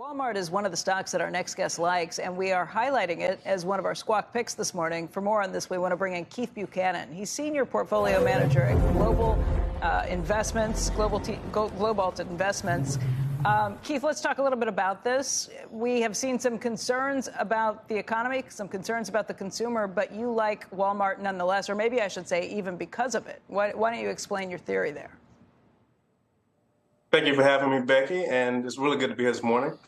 Walmart is one of the stocks that our next guest likes, and we are highlighting it as one of our Squawk picks this morning. For more on this, we want to bring in Keith Buchanan. He's Senior Portfolio Manager at GLOBALT Investments. Keith, let's talk a little bit about this. We have seen some concerns about the economy, some concerns about the consumer, but you like Walmart nonetheless, or maybe I should say even because of it. Why don't you explain your theory there? Thank you for having me, Becky, and it's really good to be here this morning.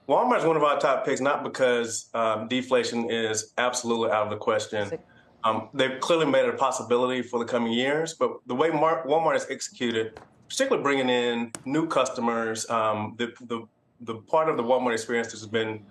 Walmart is one of our top picks, not because deflation is absolutely out of the question. They've clearly made it a possibility for the coming years, but the way Walmart is executed, particularly bringing in new customers, the part of the Walmart experience that has been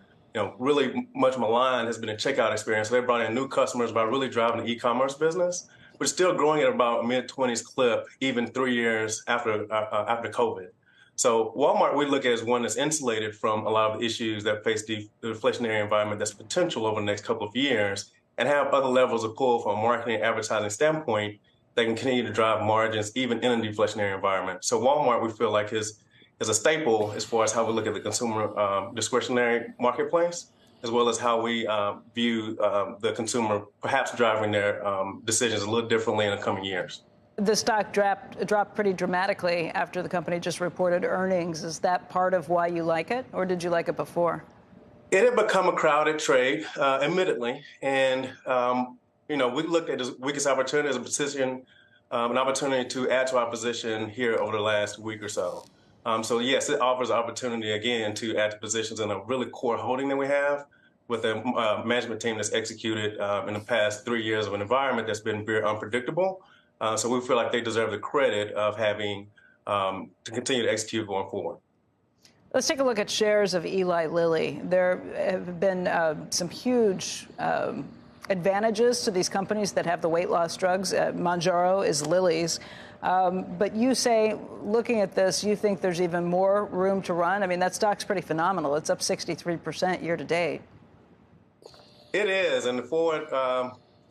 really much maligned has been a checkout experience. So they brought in new customers by really driving the e-commerce business, which is still growing at about a mid-20s clip, even 3 years after COVID. So Walmart, we look at as one that's insulated from a lot of the issues that face the inflationary environment that's potential over the next couple of years, and have other levels of pull from a marketing and advertising standpoint that can continue to drive margins even in a deflationary environment. So Walmart, we feel like is a staple as far as how we look at the consumer discretionary marketplace, as well as how we view the consumer perhaps driving their decisions a little differently in the coming years. The stock dropped pretty dramatically after the company just reported earnings. Is that part of why you like it, or did you like it before? It had become a crowded trade, admittedly, and we looked at this weakest opportunity as a position, an opportunity to add to our position here over the last week or so. So yes, it offers opportunity again to add to positions in a really core holding that we have with a management team that's executed in the past 3 years of an environment that's been very unpredictable. So we feel like they deserve the credit of having to continue to execute going forward. Let's take a look at shares of Eli Lilly. There have been some huge advantages to these companies that have the weight loss drugs. Mounjaro is Lilly's. But you say, looking at this, you think there's even more room to run? I mean, that stock's pretty phenomenal. It's up 63% year to date. It is. And the forward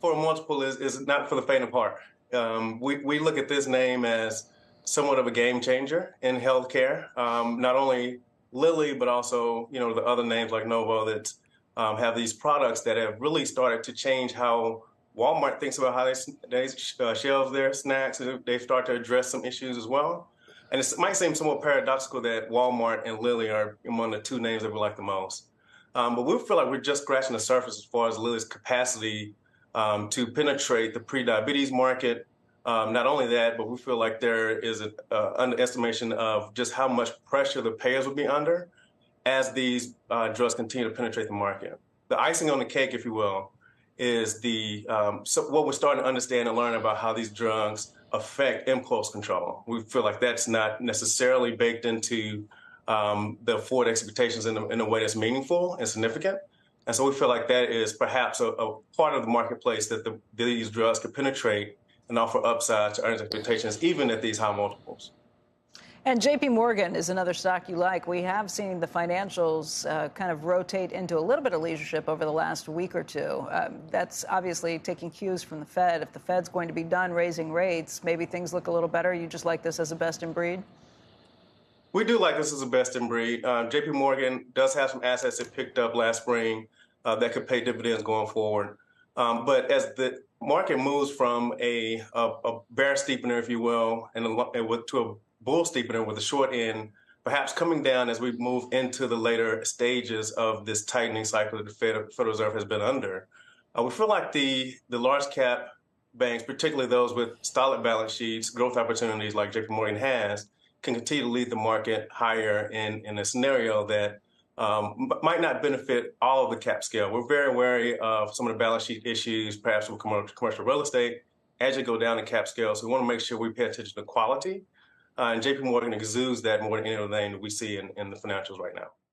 multiple is not for the faint of heart. We look at this name as somewhat of a game changer in healthcare. Not only Lilly, but also the other names like Novo that have these products that have really started to change how Walmart thinks about how they shelve their snacks, and they start to address some issues as well. And it might seem somewhat paradoxical that Walmart and Lilly are among the two names that we like the most. But we feel like we're just scratching the surface as far as Lilly's capacity to penetrate the pre-diabetes market. Not only that, but we feel like there is an underestimation of just how much pressure the payers will be under as these drugs continue to penetrate the market. The icing on the cake, if you will, is what we're starting to understand and learn about how these drugs affect impulse control. We feel like that's not necessarily baked into the forward expectations in a way that's meaningful and significant. And so we feel like that is perhaps a part of the marketplace that these drugs could penetrate and offer upside to earnings expectations, even at these high multiples. And JPMorgan is another stock you like. We have seen the financials kind of rotate into a little bit of leadership over the last week or two. That's obviously taking cues from the Fed. If the Fed's going to be done raising rates, maybe things look a little better. You just like this as a best in breed? We do like this as a best in breed. JPMorgan does have some assets it picked up last spring that could pay dividends going forward. But as the market moves from a bear steepener, if you will, to a bull steepener with a short end, perhaps coming down as we move into the later stages of this tightening cycle that the Federal Reserve has been under, we feel like the large cap banks, particularly those with solid balance sheets, growth opportunities like JPMorgan has, can continue to lead the market higher in a scenario that might not benefit all of the cap scale. We're very wary of some of the balance sheet issues, perhaps with commercial real estate, as you go down in cap scale. So we want to make sure we pay attention to quality. And JPMorgan exudes that more than any other name that we see in the financials right now.